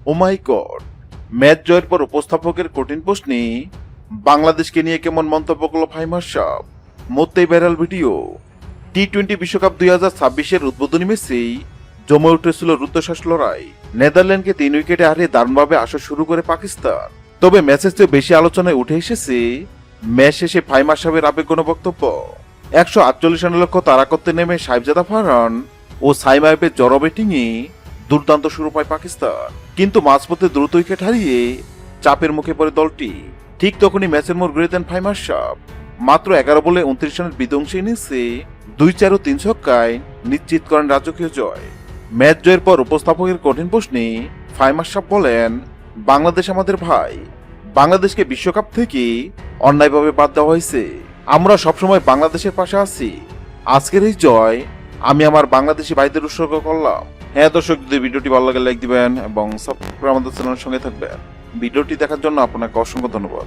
ও মাই god, match জয়ের পর উপস্থাপকের কঠিন প্রশ্নে বাংলাদেশকে নিয়ে কেমন মন্তব্য করল ফাহিম আশরাফ। মধ্যেই ভাইরাল ভিডিও। টি-20 বিশ্বকাপ 2026-এর উদ্বোধনী ম্যাচেই জমে উঠেছিল রুদ্ধশ্বাস লড়াই। নেদারল্যান্ডকে 3 উইকেটে হারিয়ে দারুণভাবে আসর শুরু করে পাকিস্তান। তবে ম্যাচের চেয়ে বেশি আলোচনায় উঠে এসেছে ম্যাচ শেষে ফাহিম আশরাফের আবেগঘন বক্তব্য। 148 রানের লক্ষ্য তাড়া করতে নেমে সাহেবজাদা ফারহান ও সাইম আইবের জড়ো ব্যাটিংয়ে দুর্দান্ত শুরু পায় পাকিস্তান, কিন্তু মাঝপথে দ্রুত উইকেট হারিয়ে চাপের মুখে পড়ে দলটি। ঠিক তখনই ম্যাচের মোড় ঘুরে দেন ফাহিম আশরাফ। মাত্র 11 বলে 29 রানের বিধ্বংসী ইনিংসে 2-4 ও 3 ছক্কায় নিশ্চিত করেন রাজকীয় জয়। ম্যাচ জয়ের পর উপস্থাপকের কঠিন প্রশ্নে ফাহিম আশরাফ বলেন, বাংলাদেশ আমাদের ভাই, বাংলাদেশকে বিশ্বকাপ থেকে অন্যায়ভাবে বাদ দেওয়া হয়েছে। আমরা সবসময় বাংলাদেশের পাশে আছি। আজকের এই জয় আমি আমার বাংলাদেশি ভাইদের উৎসর্গ করলাম। হ্যাঁ দর্শক, যদি ভিডিওটি ভালো লাগে লাইক দিবেন এবং সাবস্ক্রাইব করে আমাদের চ্যানেলের সঙ্গে থাকবেন। ভিডিওটি দেখার জন্য আপনাকে অসংখ্য ধন্যবাদ।